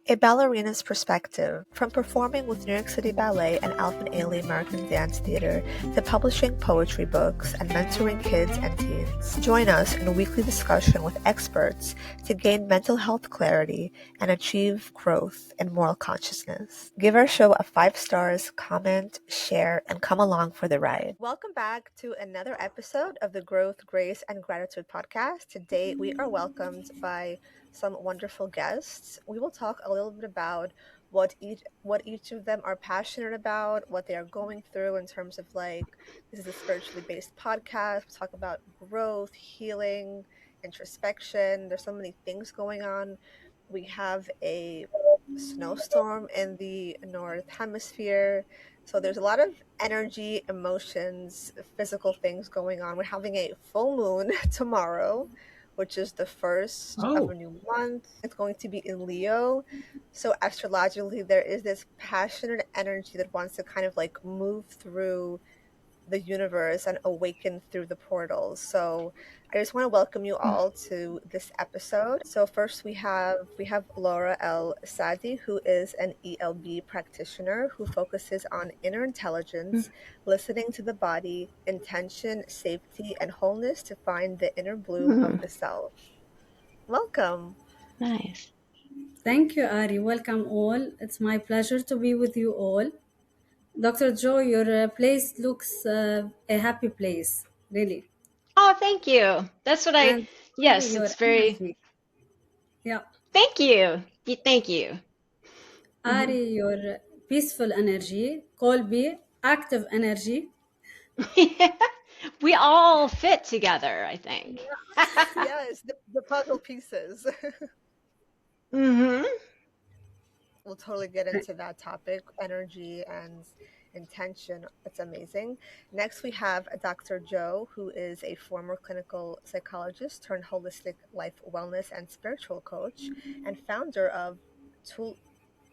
A ballerina's perspective, from performing with New York City Ballet and Alvin Ailey American Dance Theater to publishing poetry books and mentoring kids and teens. Join us in a weekly discussion with experts to gain mental health clarity and achieve growth in moral consciousness. Give our show a 5 stars, comment, share, and come along for the ride. Welcome back to another episode of the Growth, Grace, and Gratitude podcast. Today we are welcomed by some wonderful guests. We will talk a little bit about what each of them are passionate about, what they are going through in terms of this is a spiritually based podcast. We'll talk about growth, healing, introspection. There's so many things going on. We have a snowstorm in the North Hemisphere. So there's a lot of energy, emotions, physical things going on. We're having a full moon tomorrow, which is the first of a new month. It's going to be in Leo. So astrologically, there is this passionate energy that wants to kind of move through the universe and awaken through the portals. So I just want to welcome you all to this episode. So first we have Lara L. Sadi, who is an ELB practitioner who focuses on inner intelligence, listening to the body, intention, safety, and wholeness to find the inner bloom of the self. Welcome. Nice. Thank you, Ari. Welcome all. It's my pleasure to be with you all. Dr. Joe, your place looks a happy place, really. Oh, thank you. That's what yes, it's very... energy. Yeah. Thank you. Thank you. Ari, your peaceful energy. Colby, active energy. We all fit together, I think. Yes, the puzzle pieces. Mm-hmm. We'll totally get into that topic, energy and intention. It's amazing. Next, we have Dr. Joe, who is a former clinical psychologist turned holistic life wellness and spiritual coach and founder of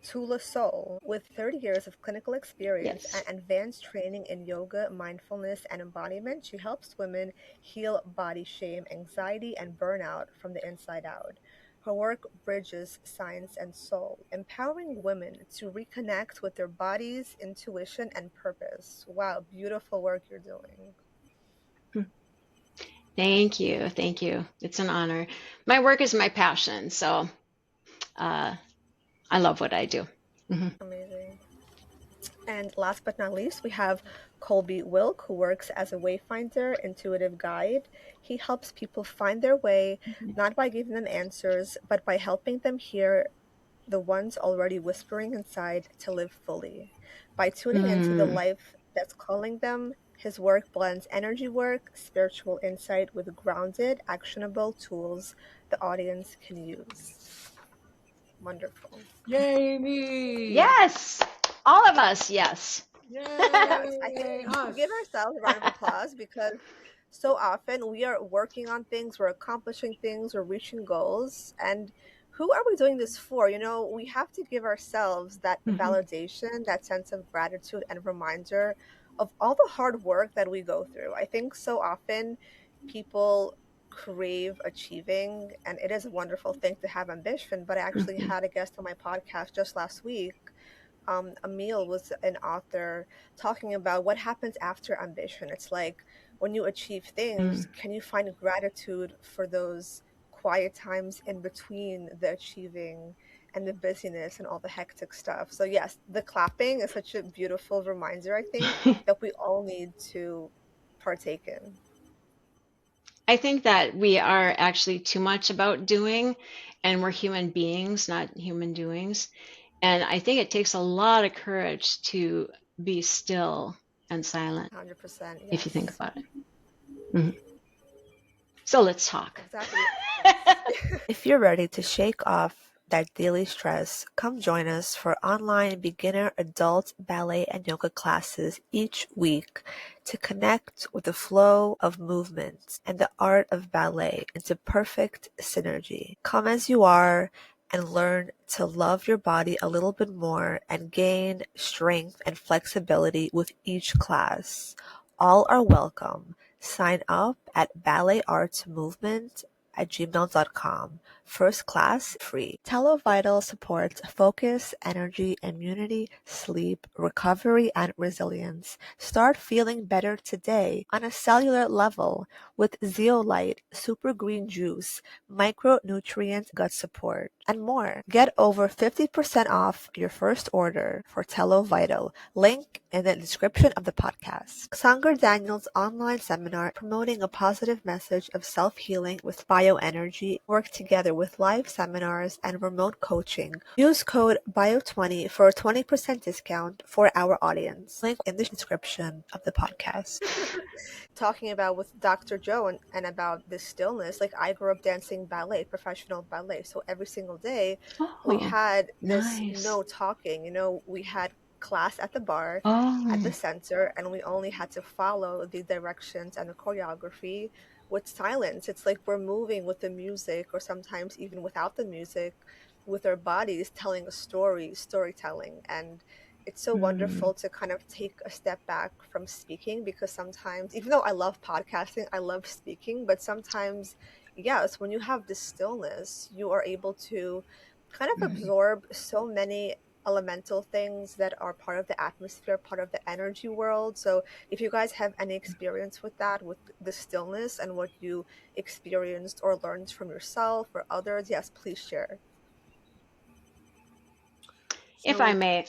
Tyla Soul. With 30 years of clinical experience and advanced training in yoga, mindfulness, and embodiment, she helps women heal body shame, anxiety, and burnout from the inside out. Her work bridges science and soul, empowering women to reconnect with their bodies, intuition, and purpose. Wow, beautiful work you're doing. Thank you. Thank you. It's an honor. My work is my passion, so I love what I do. Mm-hmm. Amazing. And last but not least, we have Colby Wilk, who works as a wayfinder, intuitive guide. He helps people find their way, not by giving them answers, but by helping them hear the ones already whispering inside to live fully. By tuning into the life that's calling them, his work blends energy work, spiritual insight with grounded, actionable tools the audience can use. Wonderful. Yay, me! Yes! All of us, yes. Yes, I think we should give ourselves a round of applause because so often we are working on things, we're accomplishing things, we're reaching goals, and who are we doing this for? You know, we have to give ourselves that validation, that sense of gratitude and reminder of all the hard work that we go through. I think so often people crave achieving, and it is a wonderful thing to have ambition, but I actually had a guest on my podcast just last week. Emil was an author talking about what happens after ambition. It's like when you achieve things, can you find gratitude for those quiet times in between the achieving and the busyness and all the hectic stuff? So yes, the clapping is such a beautiful reminder, I think, that we all need to partake in. I think that we are actually too much about doing, and we're human beings, not human doings. And I think it takes a lot of courage to be still and silent. 100%. Yes. If you think about it. So let's talk. Exactly. If you're ready to shake off that daily stress, come join us for online beginner adult ballet and yoga classes each week to connect with the flow of movement and the art of ballet into perfect synergy. Come as you are and learn to love your body a little bit more and gain strength and flexibility with each class. All are welcome. Sign up at balletartsmovement@gmail.com first class, free. Vital supports focus, energy, immunity, sleep, recovery, and resilience. Start feeling better today on a cellular level with zeolite, super green juice, micronutrient gut support, and more. Get over 50% off your first order for Vital. Link in the description of the podcast. Sanger Daniel's online seminar promoting a positive message of self-healing with bioenergy work together with live seminars and remote coaching. Use code BIO20 for a 20% discount for our audience. Link in the description of the podcast. Talking about with Dr. Joe and about this stillness, like I grew up dancing ballet, professional ballet. So every single day we had this nice. no talking, we had class at the bar at the Oh, center, and we only had to follow the directions and the choreography with silence. It's like we're moving with the music, or sometimes even without the music, with our bodies telling a storytelling. And it's so wonderful to kind of take a step back from speaking, because sometimes, even though I love podcasting, I love speaking, but sometimes, yes, when you have this stillness, you are able to kind of absorb so many elemental things that are part of the atmosphere, part of the energy world. So if you guys have any experience with that, with the stillness and what you experienced or learned from yourself or others, yes, please share. if I may,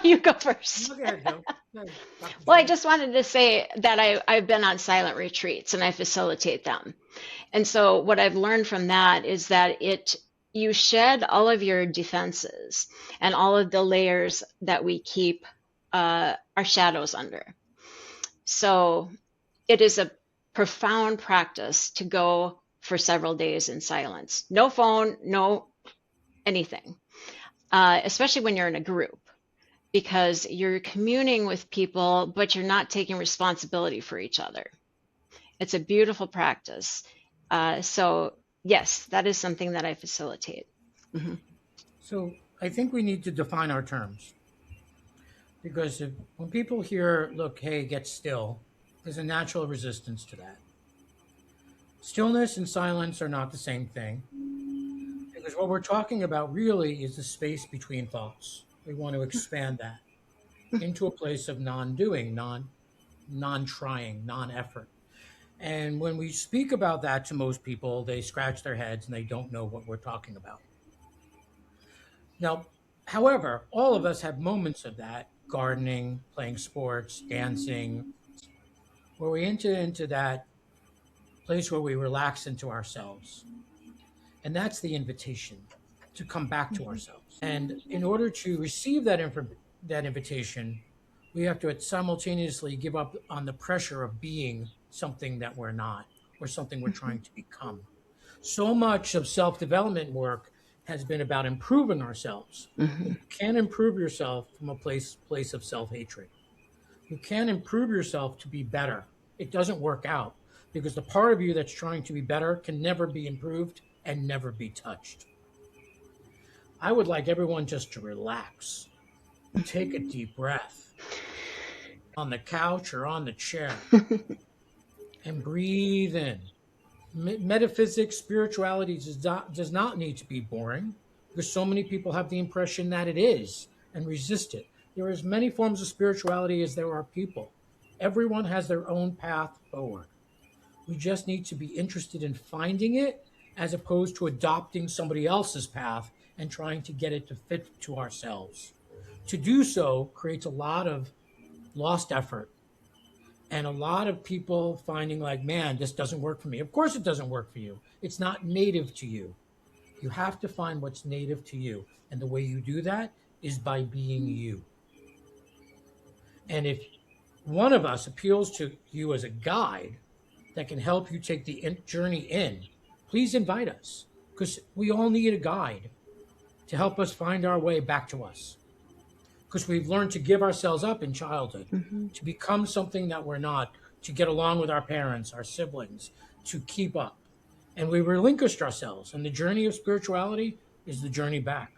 you go first. Go ahead, Joe. Go ahead, Dr. Well, I Joe. just wanted to say that I've been on silent retreats and I facilitate them. And so what I've learned from that is that you shed all of your defenses and all of the layers that we keep our shadows under. So it is a profound practice to go for several days in silence. No phone, no anything, especially when you're in a group, because you're communing with people, but you're not taking responsibility for each other. It's a beautiful practice. So yes, that is something that I facilitate. So I think we need to define our terms, because when people hear, look, hey, get still, there's a natural resistance to that. Stillness and silence are not the same thing, because what we're talking about really is the space between thoughts. We want to expand that into a place of non-doing, non-trying, non-effort. And when we speak about that to most people, they scratch their heads and they don't know what we're talking about. Now, however, all of us have moments of that: gardening, playing sports, dancing, where we enter into that place where we relax into ourselves. And that's the invitation to come back to ourselves. And in order to receive that invitation, we have to simultaneously give up on the pressure of being something that we're not, or something we're trying to become. So much of self-development work has been about improving ourselves. You can't improve yourself from a place of self-hatred. You can't improve yourself to be better. It doesn't work out, because the part of you that's trying to be better can never be improved and never be touched. I would like everyone just to relax, take a deep breath on the couch or on the chair, and breathe in. Metaphysics, spirituality does not need to be boring, because so many people have the impression that it is and resist it. There are as many forms of spirituality as there are people. Everyone has their own path forward. We just need to be interested in finding it, as opposed to adopting somebody else's path and trying to get it to fit to ourselves. To do so creates a lot of lost effort, and a lot of people finding like, man, this doesn't work for me. Of course it doesn't work for you. It's not native to you. You have to find what's native to you. And the way you do that is by being you. And if one of us appeals to you as a guide that can help you take the journey in, please invite us, because we all need a guide to help us find our way back to us. Because we've learned to give ourselves up in childhood, to become something that we're not, to get along with our parents, our siblings, to keep up. And we relinquished ourselves. And the journey of spirituality is the journey back.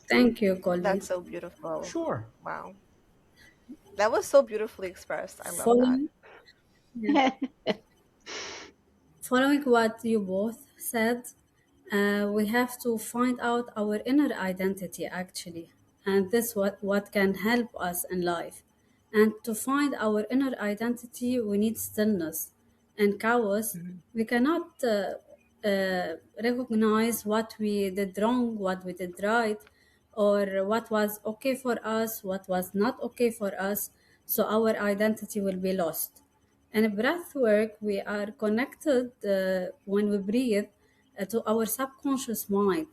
Thank you, Colby. That's so beautiful. Sure. Wow. That was so beautifully expressed. I love that. Following, yeah. Following what you both said, we have to find out our inner identity actually, and this what can help us in life. And to find our inner identity, we need stillness and chaos. We cannot recognize what we did wrong, what we did right, or what was okay for us, what was not okay for us. So our identity will be lost. In breath work, we are connected when we breathe to our subconscious mind,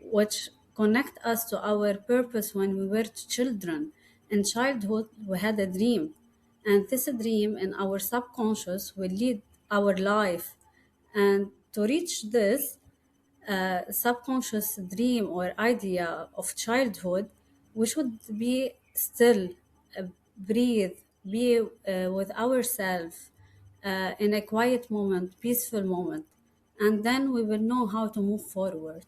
which connect us to our purpose when we were children. In childhood, we had a dream, and this dream in our subconscious will lead our life. And to reach this subconscious dream or idea of childhood, we should be still, breathe, be with ourselves in a quiet moment, peaceful moment, and then we will know how to move forward.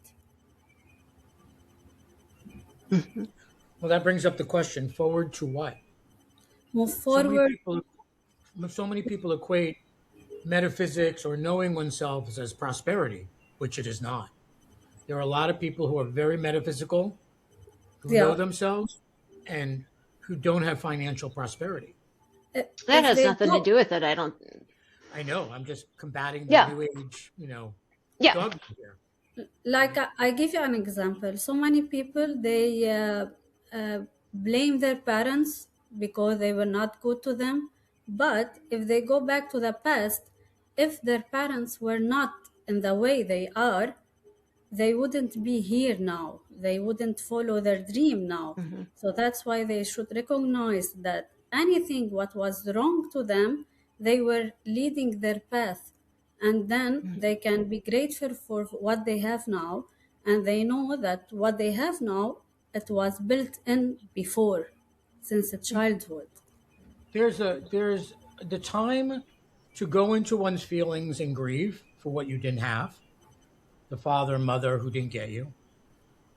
Well, that brings up the question: forward to what? Move So many forward. people, so many people equate metaphysics or knowing oneself as prosperity, which it is not. There are a lot of people who are very metaphysical, who know Yeah. themselves, and who don't have financial prosperity. That If has they nothing to go, do with it. I don't. I know. I'm just combating the Yeah. new age, Yeah. dogma here. like I give you an example. So many people they blame their parents because they were not good to them. But if they go back to the past, if their parents were not in the way they are, they wouldn't be here now. They wouldn't follow their dream now. Mm-hmm. So that's why they should recognize that anything what was wrong to them, they were leading their path. And then they can be grateful for what they have now. And they know that what they have now, it was built in before, since childhood. There's the time to go into one's feelings and grieve for what you didn't have, the father and mother who didn't get you.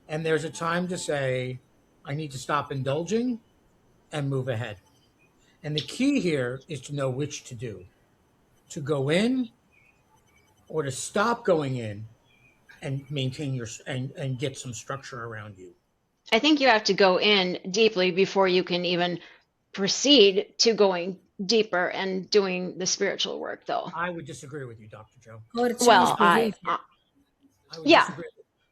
And there's a time to say, I need to stop indulging and move ahead. And the key here is to know which to do, to go in or to stop going in and maintain and get some structure around you. I think you have to go in deeply before you can even proceed to going deeper and doing the spiritual work, though. I would disagree with you, Dr. Joe. Or change Well, behavior. I would Yeah. disagree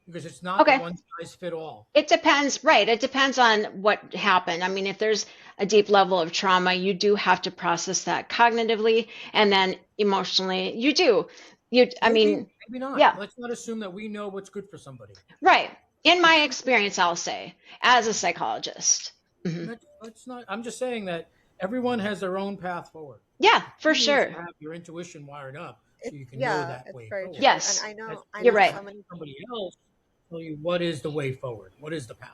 because it's not Okay. one size fit all. It depends, right? It depends on what happened. I mean, if there's a deep level of trauma, you do have to process that cognitively, and then emotionally, you do. I mean, Maybe not. yeah. Let's not assume that we know what's good for somebody. right. In my experience, I'll say, as a psychologist. Let's not. I'm just saying that everyone has their own path forward. Yeah, for You need to sure. have your intuition wired up so you can know Yeah, that it's way very forward. true. Yes. And I know You're right. Somebody else tell you what is the way forward, what is the path.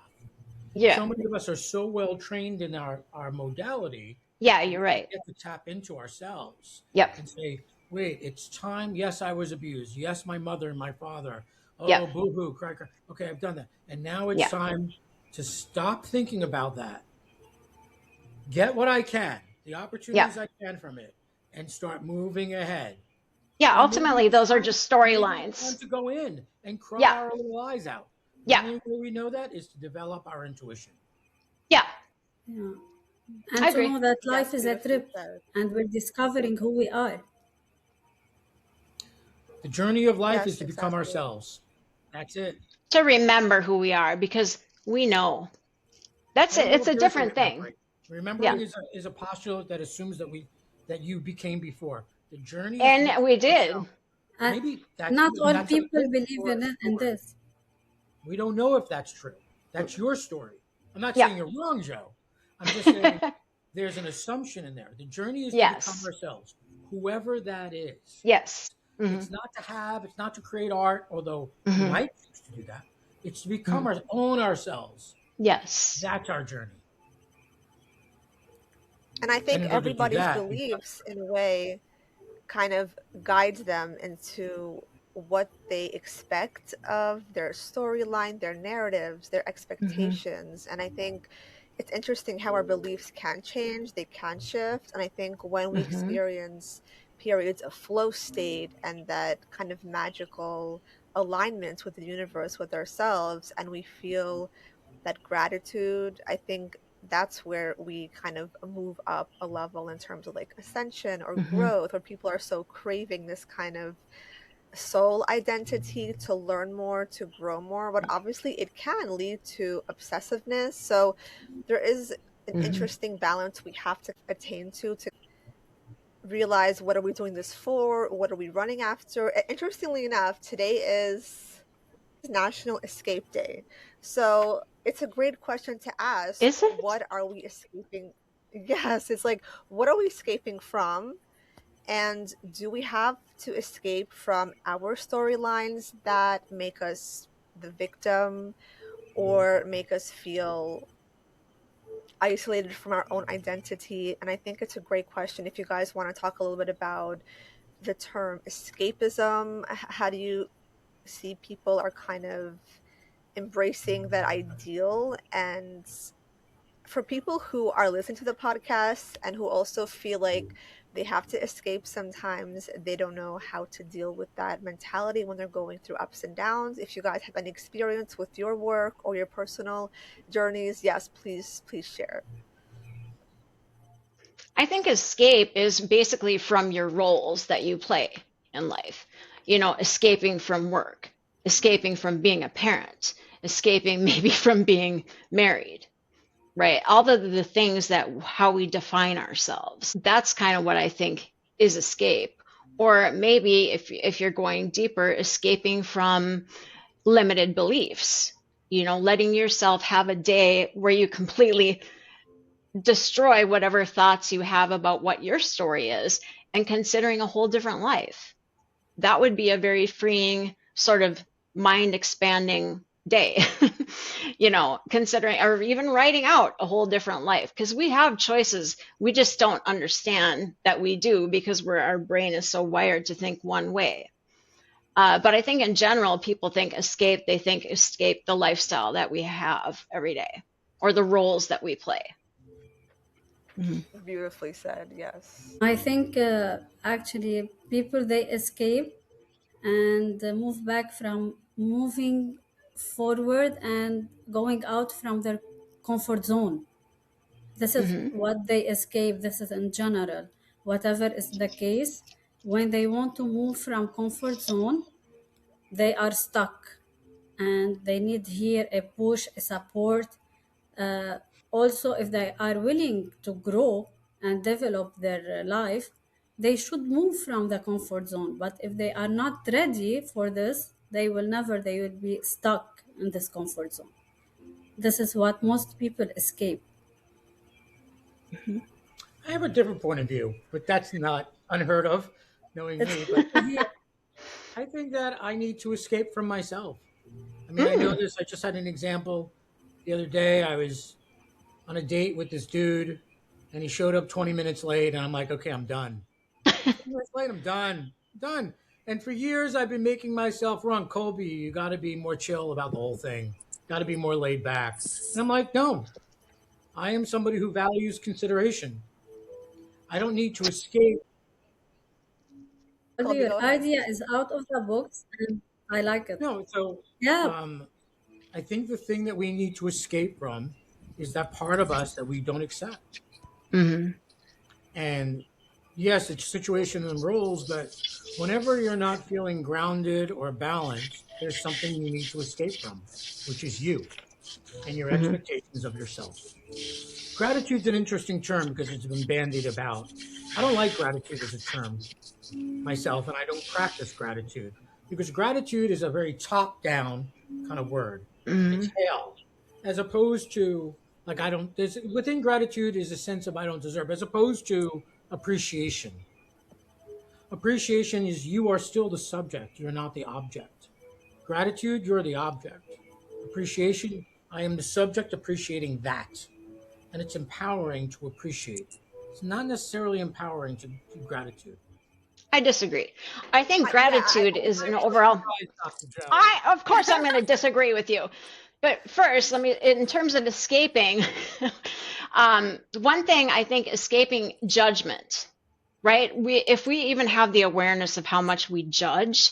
Yeah. So many of us are so well trained in our modality. Yeah, you're right. We get to tap into ourselves Yep. and say, wait, it's time. Yes, I was abused. Yes, my mother and my father. Oh, Yeah. boo-hoo, cry, cry. Okay, I've done that. And now it's Yeah. time to stop thinking about that. Get what I can, the opportunities I can from it, and start moving ahead. Yeah, And ultimately, maybe those are it's just time storylines. to go in and cry Yeah. our little eyes out. Yeah. The only way we know that is to develop our intuition. Yeah. Yeah. I And to agree. know that Yes, life is a beautifully trip said. and we're discovering who we are. The journey of life Yes, is to become exactly. ourselves. That's it. To remember who we are, because we know. That's I don't it. know It's if a there's different thing. remembering. Remembering Yeah. is a postulate that assumes that you became before. The journey is to And become we did. yourself. And Maybe that's not all that's a people hope believe for in us it, in forward. this. We don't know if that's true. That's your story. I'm not Yeah. saying you're wrong, Joe. I'm just saying there's an assumption in there. The journey is to Yes. become ourselves, whoever that is. Yes. It's not to have, it's not to create art, although we Mhm. might choose to do that. It's to become our own ourselves. Yes. That's our journey. And I think in order to do everybody's that, beliefs, in a way, kind of guides them into what they expect of their storyline, their narratives, their expectations. And I think it's interesting how our beliefs can change, they can shift. And I think when we Mhm. experience periods of flow state and that kind of magical alignment with the universe, with ourselves, and we feel that gratitude, I think that's where we kind of move up a level in terms of like ascension or growth, where people are so craving this kind of soul identity to learn more, to grow more, but obviously it can lead to obsessiveness. So there is an interesting balance we have to attain to realize, what are we doing this for? What are we running after? Interestingly enough, today is National Escape Day. So it's a great question to ask. Is it? What are we escaping? Yes, it's like, what are we escaping from? And do we have to escape from our storylines that make us the victim or make us feel isolated from our own identity? And I think it's a great question. If you guys want to talk a little bit about the term escapism, how do you see people are kind of embracing that ideal? And for people who are listening to the podcast and who also feel like they have to escape sometimes, they don't know how to deal with that mentality when they're going through ups and downs. If you guys have any experience with your work or your personal journeys, yes, please share. I think escape is basically from your roles that you play in life. You know, escaping from work, escaping from being a parent, escaping maybe from being married, right? All the things that how we define ourselves. That's kind of what I think is escape. Or maybe if you're going deeper, escaping from limited beliefs, you know, letting yourself have a day where you completely destroy whatever thoughts you have about what your story is and considering a whole different life. That would be a very freeing, sort of mind expanding day, you know, considering, or even writing out a whole different life, because we have choices. We just don't understand that we do because our brain is so wired to think one way. But I think in general, people think escape, they think escape the lifestyle that we have every day or the roles that we play. Beautifully said, yes. I think actually people, they escape and move back from moving forward and going out from their comfort zone. This is what they escape. This is in general. Whatever is the case, when they want to move from comfort zone, they are stuck and they need here a push, a support. Also, if they are willing to grow and develop their life, they should move from the comfort zone. But if they are not ready for this, they will be stuck in this comfort zone. This is what most people escape. I have a different point of view, but that's not unheard of, knowing me. But I think that I need to escape from myself. I mean, I know this. I just had an example the other day. I was on a date with this dude, and he showed up 20 minutes late, and I'm like, okay, I'm done. 20 minutes late, I'm done. And for years, I've been making myself run. Colby, you got to be more chill about the whole thing. Got to be more laid back. And I'm like, no, I am somebody who values consideration. I don't need to escape. Colby, Your go ahead. idea is out of the box, and I like it. No, so Yeah, I think the thing that we need to escape from is that part of us that we don't accept. And yes, it's situation and roles, but whenever you're not feeling grounded or balanced, there's something you need to escape from, which is you and your expectations of yourself. Gratitude's an interesting term because it's been bandied about. I don't like gratitude as a term myself, and I don't practice gratitude because gratitude is a very top-down kind of word. It's hell, as opposed to like within gratitude is a sense of I don't deserve, as opposed to appreciation. Appreciation is you are still the subject, you're not the object. Gratitude, you're the object. Appreciation, I am the subject appreciating that. And it's empowering to appreciate. It's not necessarily empowering to do gratitude. I disagree. I think gratitude is an overall. Of course, I'm going to disagree with you. But first, in terms of escaping, one thing I think escaping judgment, right? If we even have the awareness of how much we judge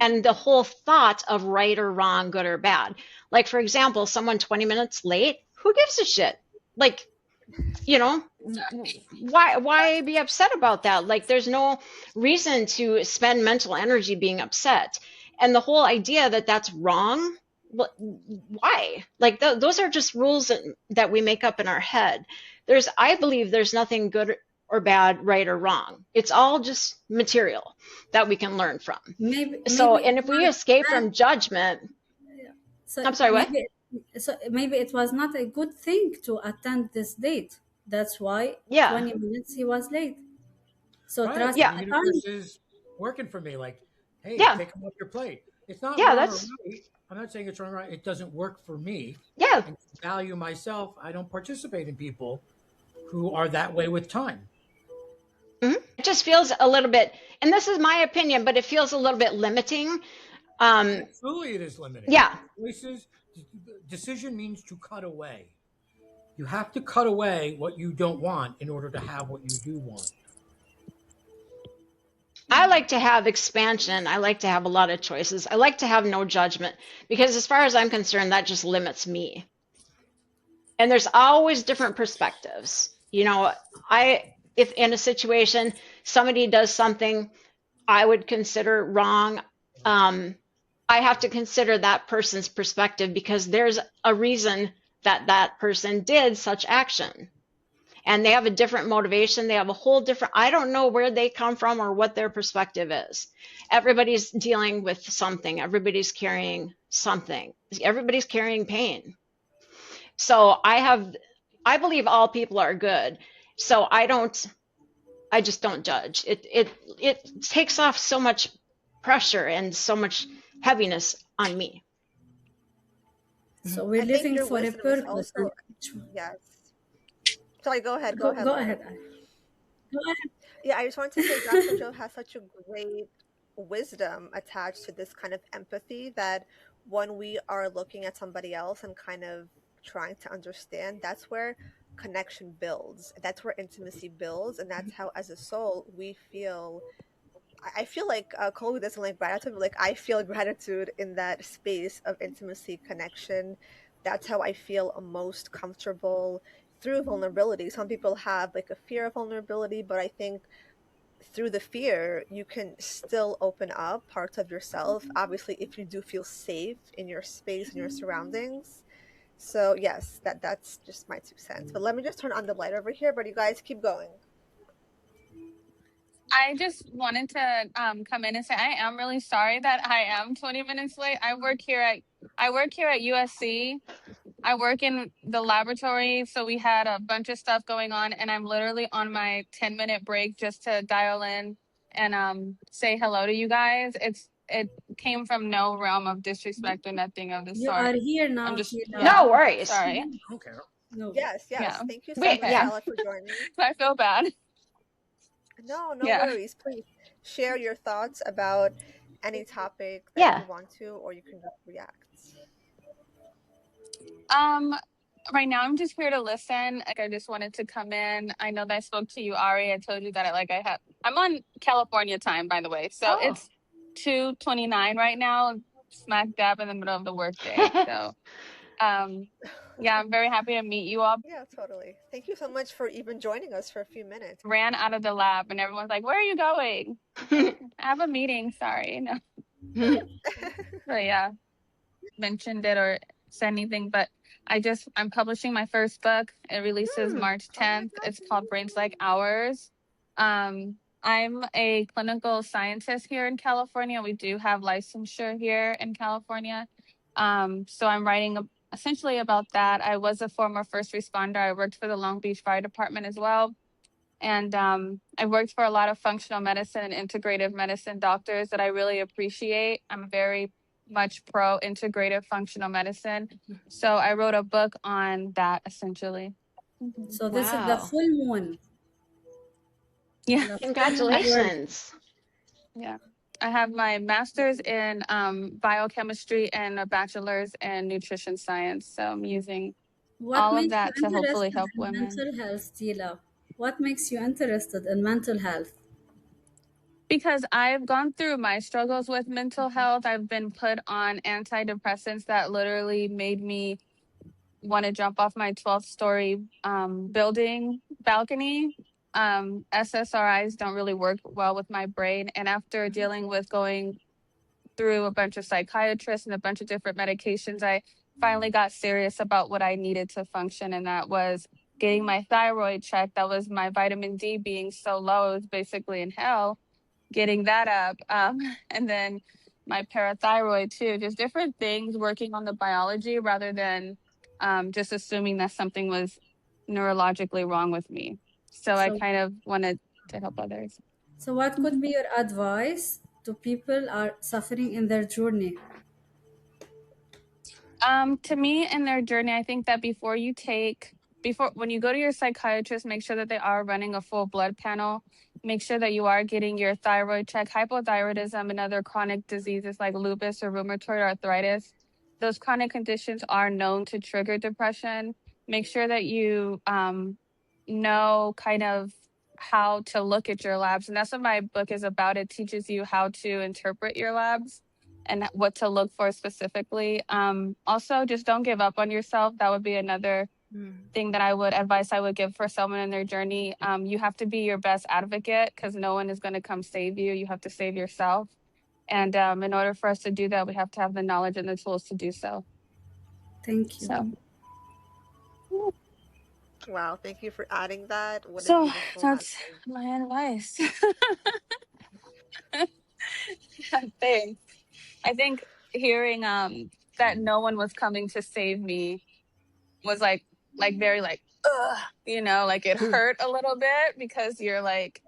and the whole thought of right or wrong, good or bad. Like, for example, someone 20 minutes late, who gives a shit? Like, you know, why be upset about that? Like, there's no reason to spend mental energy being upset. And the whole idea that that's wrong, why? Like, those are just rules that we make up in our head. I believe there's nothing good or bad, right or wrong. It's all just material that we can learn from. Maybe And if we escape from judgment, so I'm sorry, what? Maybe it was not a good thing to attend this date. That's why 20 minutes he was late. So right. trust The universe is working for me. Like, hey, take them off your plate. It's not wrong or right. I'm not saying it's wrong or right. It doesn't work for me. Yeah. And to value myself, I don't participate in people who are that way with time. Mm-hmm. It just feels a little bit, and this is my opinion, but it feels a little bit limiting. Absolutely, it is limiting. Yeah. Decision means to cut away. You have to cut away what you don't want in order to have what you do want. I like to have expansion. I like to have a lot of choices. I like to have no judgment, because as far as I'm concerned, that just limits me. And there's always different perspectives. You know, if in a situation somebody does something I would consider wrong, I have to consider that person's perspective, because there's a reason that person did such action. And they have a different motivation. They have a whole different, I don't know where they come from or what their perspective is. Everybody's dealing with something. Everybody's carrying something. Everybody's carrying pain. So I believe all people are good. So I just don't judge. It takes off so much pressure and so much heaviness on me. So we're living for a purpose. Yes. Sorry, go ahead. Go ahead. Yeah, I just wanted to say Dr. Joe has such a great wisdom attached to this kind of empathy, that when we are looking at somebody else and kind of trying to understand, that's where connection builds. That's where intimacy builds. And that's how, as a soul, we feel. I feel like Colby doesn't like gratitude, but like I feel gratitude in that space of intimacy, connection. That's how I feel most comfortable through vulnerability. Some people have like a fear of vulnerability, but I think through the fear, you can still open up parts of yourself. Obviously, if you do feel safe in your space and your surroundings. So yes, that's just my 2 cents. But let me just turn on the light over here. But you guys keep going. I just wanted to come in and say I am really sorry that I am 20 minutes late. I work here at USC. I work in the laboratory, so we had a bunch of stuff going on, and I'm literally on my 10-minute break just to dial in and say hello to you guys. It came from no realm of disrespect or nothing of the sort. You are here now. No worries. Sorry. Okay. No. Yes. Yeah. Thank you so much, Tyla, for joining. I feel bad. No worries. Please share your thoughts about any topic that you want to, or you can just react. Right now I'm just here to listen. Like, I just wanted to come in. I know that I spoke to you, Ari. I told you that I'm on California time, by the way. So it's 2:29 right now, smack dab in the middle of the workday. So yeah, I'm very happy to meet you all. Yeah, totally. Thank you so much for even joining us for a few minutes. Ran out of the lab and everyone's like, where are you going? I have a meeting, sorry. No. But yeah, mentioned it or said anything, but I'm publishing my first book. It releases March 10th. It's called Brains Like Ours. I'm a clinical scientist here in California. We do have licensure here in California. So I'm writing essentially about that. I was a former first responder. I worked for the Long Beach Fire Department as well. And I worked for a lot of functional medicine and integrative medicine doctors that I really appreciate. I'm very much pro integrative functional medicine. So I wrote a book on that essentially. So this is the full moon. Yeah. Congratulations. Yeah. I have my master's in biochemistry and a bachelor's in nutrition science. So I'm using all of that to hopefully help women. Mental health, Tyla. What makes you interested in mental health? Because I've gone through my struggles with mental health. I've been put on antidepressants that literally made me want to jump off my 12th story building balcony. SSRIs don't really work well with my brain. And after dealing with going through a bunch of psychiatrists and a bunch of different medications, I finally got serious about what I needed to function. And that was getting my thyroid checked. That was my vitamin D being so low, it was basically in hell, getting that up. And then my parathyroid too, just different things, working on the biology rather than just assuming that something was neurologically wrong with me. So I kind of wanted to help others. So what could be your advice to people are suffering in their journey? To me, in their journey, I think that when you go to your psychiatrist, make sure that they are running a full blood panel. Make sure that you are getting your thyroid check. Hypothyroidism and other chronic diseases like lupus or rheumatoid arthritis, those chronic conditions are known to trigger depression. Make sure that you know kind of how to look at your labs. And that's what my book is about. It teaches you how to interpret your labs and what to look for specifically. Also, just don't give up on yourself. That would be another thing that advice I would give for someone in their journey. You have to be your best advocate because no one is going to come save you. You have to save yourself. And in order for us to do that, we have to have the knowledge and the tools to do so. Thank you. So, Wow, thank you for adding that. What a so beautiful that's message. my advice. Thanks. I think hearing that no one was coming to save me was like very like, ugh, like it hurt a little bit because you're like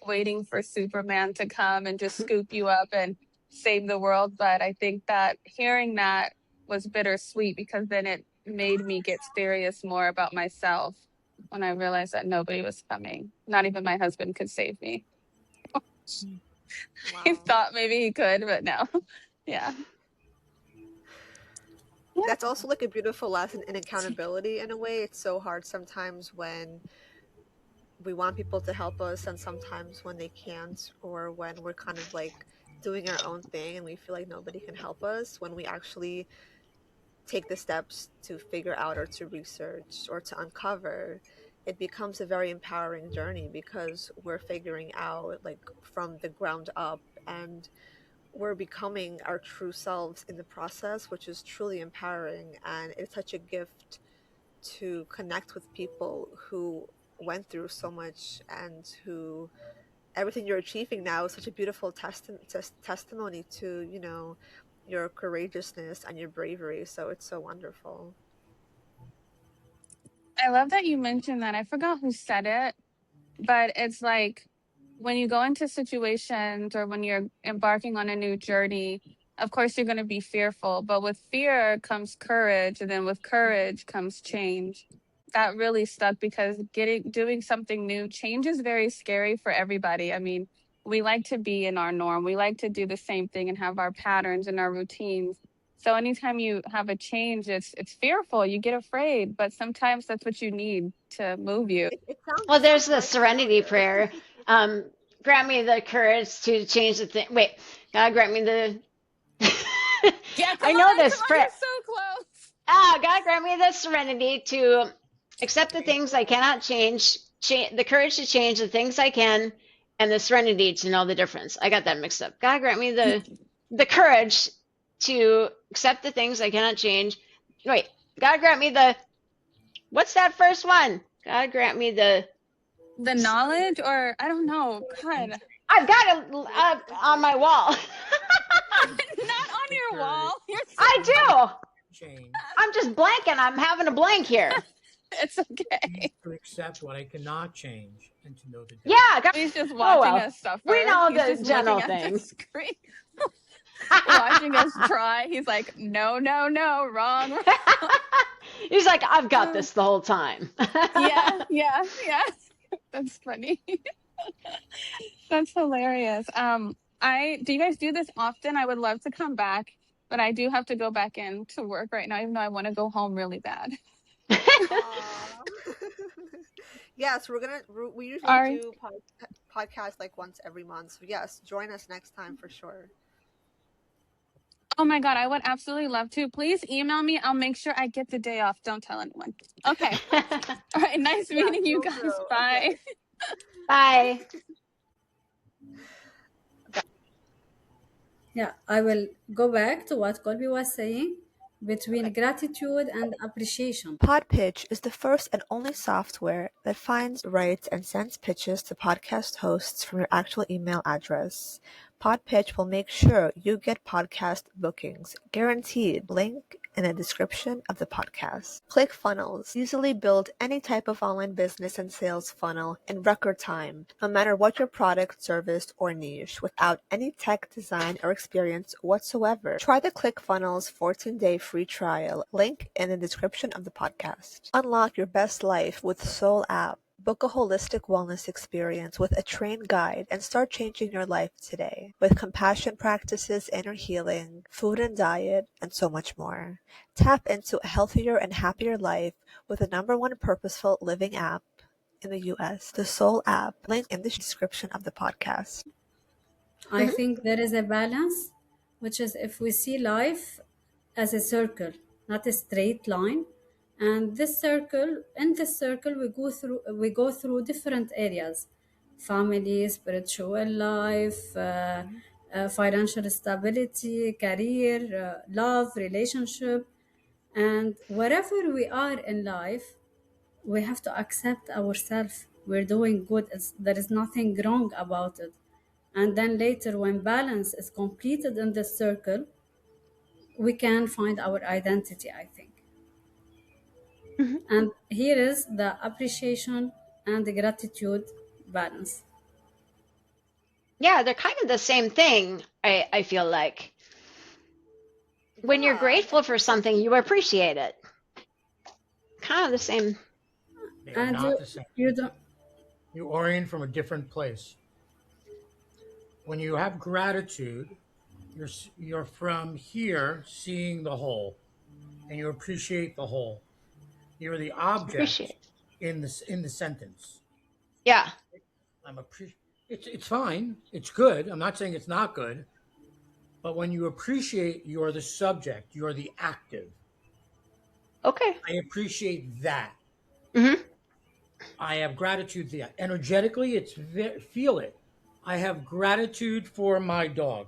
waiting for Superman to come and just scoop you up and save the world. But I think that hearing that was bittersweet because then it made me get serious more about myself when I realized that nobody was coming. Not even my husband could save me. Wow. He thought maybe he could, but no. Yeah. That's also like a beautiful lesson in accountability in a way. It's so hard sometimes when we want people to help us and sometimes when they can't, or when we're kind of like doing our own thing and we feel like nobody can help us. When we actually take the steps to figure out or to research or to uncover, it becomes a very empowering journey because we're figuring out like from the ground up, and we're becoming our true selves in the process, which is truly empowering. And it's such a gift to connect with people who went through so much and who everything you're achieving now is such a beautiful testimony to, your courageousness and your bravery. So it's so wonderful. I love that you mentioned that. I forgot who said it, but it's like when you go into situations or when you're embarking on a new journey, of course you're going to be fearful, but with fear comes courage, and then with courage comes change. That really stuck because doing something new, change is very scary for everybody. I mean, we like to be in our norm. We like to do the same thing and have our patterns and our routines. So anytime you have a change, it's fearful. You get afraid, but sometimes that's what you need to move you. Well, there's the serenity prayer. Grant me the courage to change the thing. Wait, God grant me the. Yeah, I know this prayer. You're so close. God grant me the serenity to accept the things I cannot change, the courage to change the things I can, and the serenity to know the difference. I got that mixed up. God grant me the courage to accept the things I cannot change. Wait, God grant me what's that first one? God grant me the knowledge, or I don't know. God, I've got it on my wall. Not on your wall. I do. I'm just blanking. I'm having a blank here. It's okay. To accept what I cannot change and to know the difference. Yeah, God. He's just watching us suffer. We know He's the general thing. Watching us try. He's like, no, wrong. He's like, I've got this the whole time. Yeah. That's funny. That's hilarious. Do you guys do this often? I would love to come back, but I do have to go back in to work right now, even though I want to go home really bad. Yes, we usually Ari. do podcasts like once every month. So yes, join us next time for sure. Oh my God, I would absolutely love to. Please email me. I'll make sure I get the day off. Don't tell anyone. Okay. All right. Nice meeting you will guys. do. Bye. Okay. Bye. Yeah, I will go back to what Colby was saying between gratitude and appreciation. Podpitch is the first and only software that finds, writes, and sends pitches to podcast hosts from your actual email address. Podpitch will make sure you get podcast bookings, guaranteed. Link in the description of the podcast. ClickFunnels easily build any type of online business and sales funnel in record time, no matter what your product, service, or niche, without any tech design or experience whatsoever. Try the ClickFunnels 14-day free trial. Link in the description of the podcast. Unlock your best life with Soul app. Book a holistic wellness experience with a trained guide and start changing your life today with compassion practices, inner healing, food and diet, and so much more. Tap into a healthier and happier life with the #1 purposeful living app in the US, the Soul app. Link in the description of the podcast. I think there is a balance, which is if we see life as a circle, not a straight line, and in this circle, we go through different areas: family, spiritual life, financial stability, career, love, relationship, and wherever we are in life, we have to accept ourselves. We're doing good. There is nothing wrong about it. And then later, when balance is completed in this circle, we can find our identity, I think. And here is the appreciation and the gratitude balance. Yeah, they're kind of the same thing, I feel like. When you're grateful for something, you appreciate it. Kind of the same. They are And not the same. you don't. You orient from a different place. When you have gratitude, you're from here seeing the whole, and you appreciate the whole. You're the object Appreciate. in the sentence. Yeah. It's fine. It's good. I'm not saying it's not good. But when you appreciate, you're the subject. You're the active. Okay. I appreciate that. Mm-hmm. I have gratitude for that. Energetically, feel it. I have gratitude for my dog.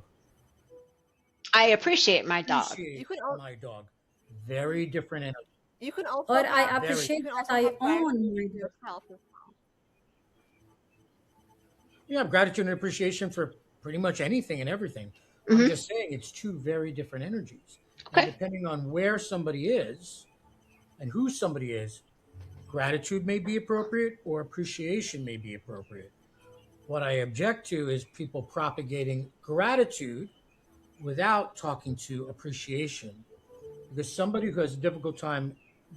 I appreciate my dog. Appreciate my dog. Very different energy. You can also Or I appreciate that I own my dog. You have gratitude and appreciation for pretty much anything and everything. Mm-hmm. I'm just saying it's two very different energies. Okay. And depending on where somebody is and who somebody is, gratitude may be appropriate or appreciation may be appropriate. What I object to is people propagating gratitude without talking to appreciation. Because somebody who has a difficult time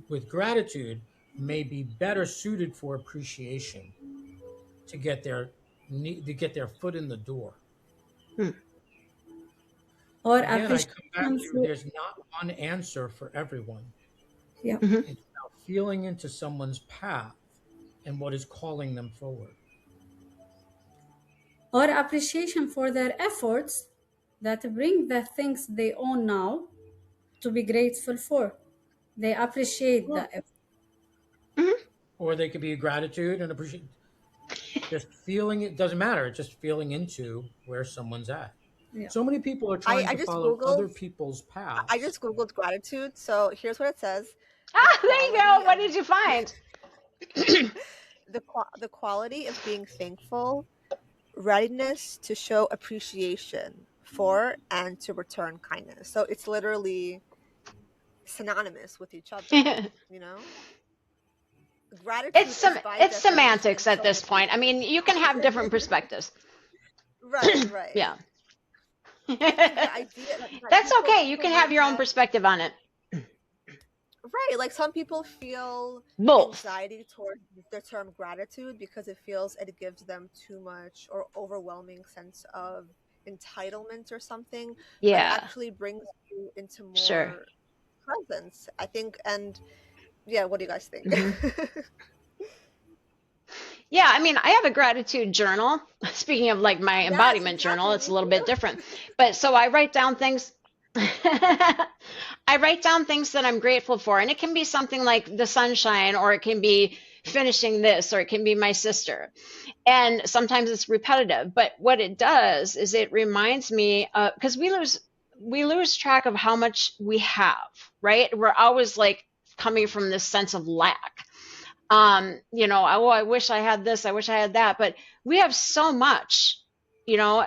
with gratitude may be better suited for appreciation to get their foot in the door. Or Again, I come back appreciation to there's not one answer for everyone. Yeah. Mm-hmm. It's about feeling into someone's path and what is calling them forward. Or appreciation for their efforts that bring the things they own now to be grateful for. They appreciate the effort. Mm-hmm. Or they could be gratitude and appreciate. Just feeling it doesn't matter. It's just feeling into where someone's at. Yeah. So many people are trying to follow other people's paths. I just Googled gratitude, so here's what it says. There you go. What did you find? The quality of being thankful, readiness to show appreciation for and to return kindness. So it's literally synonymous with each other, you know? Gratitude it's semantics at this point. I mean, you can have different perspectives. Right. Yeah. That's okay. You can have your own perspective on it. Right. Like some people feel Both. anxiety towards the term gratitude because it gives them too much or overwhelming sense of entitlement or something. Yeah. But actually brings you into more presence, I think. And yeah, what do you guys think? Yeah, I mean, I have a gratitude journal. Speaking of like my Yes, embodiment journal, exactly. it's a Me little too. bit different. But so I write down things. I write down things that I'm grateful for, and it can be something like the sunshine, or it can be finishing this, or it can be my sister. And sometimes it's repetitive, but what it does is it reminds me, because we lose track of how much we have, right? We're always like coming from this sense of lack. Oh, I wish I had this, I wish I had that, but we have so much, you know.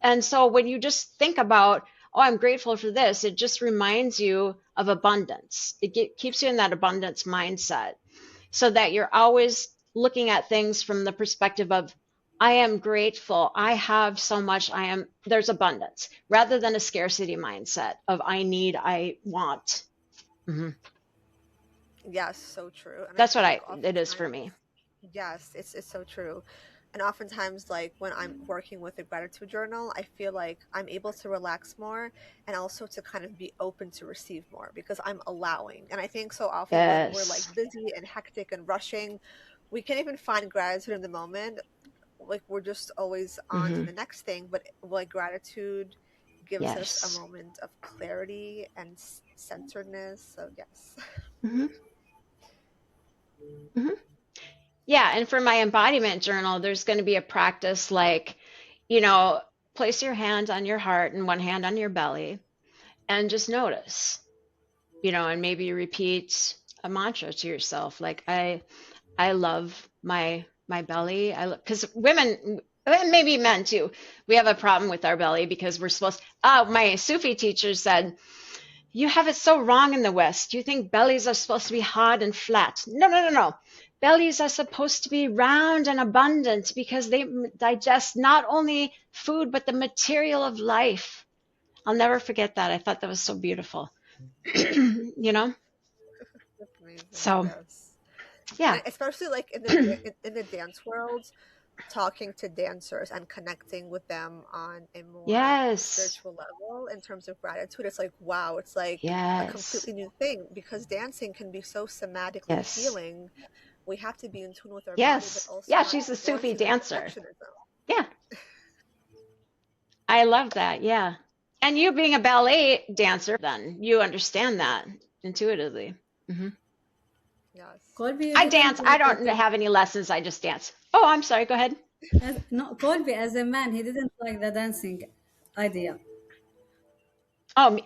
And so when you just think about, oh, I'm grateful for this, it just reminds you of abundance. Keeps you in that abundance mindset, so that you're always looking at things from the perspective of, I am grateful, I have so much, there's abundance, rather than a scarcity mindset of I need, I want. Mhm. Yes, so true. And I That's what think it is for me. oftentimes, yes, it's so true. And oftentimes, like when I'm working with a gratitude journal, I feel like I'm able to relax more and also to kind of be open to receive more because I'm allowing. And I think so often when we're like Yes. busy and hectic and rushing, we can't even find gratitude in the moment. Like we're just always on to Hmm. the next thing. But like gratitude gives us a Yes. moment of clarity and centeredness. So, yes. Hmm. Hmm. Yeah, and for my embodiment journal, there's going to be a practice like, you know, place your hand on your heart and one hand on your belly and just notice, and maybe repeat a mantra to yourself like I love my belly. Because women, and maybe men too, we have a problem with our belly because we're supposed. Oh, my Sufi teacher said, "You have it so wrong in the West. You think bellies are supposed to be hard and flat. No, no, no, no. Bellies are supposed to be round and abundant because they digest not only food but the material of life." I'll never forget that. I thought that was so beautiful. you know. That's amazing. So Yes. yeah. And especially like in the dance world, talking to dancers and connecting with them on a more Yes. spiritual level in terms of gratitude, it's like wow, it's like a Yes. completely new thing because dancing can be so somatically Yes. healing. We have to be in tune with our body, but Yes. also Yeah, not she's a Sufi forcing the dancer. perfectionism. Yeah. I love that. Yeah. And you being a ballet dancer, then you understand that intuitively. Hmm. Yes. Colby, you I didn't dance. I like don't it. have any lessons. I just dance. Oh, I'm sorry. Go ahead. No, Colby, as a man, he didn't like the dancing idea. Oh,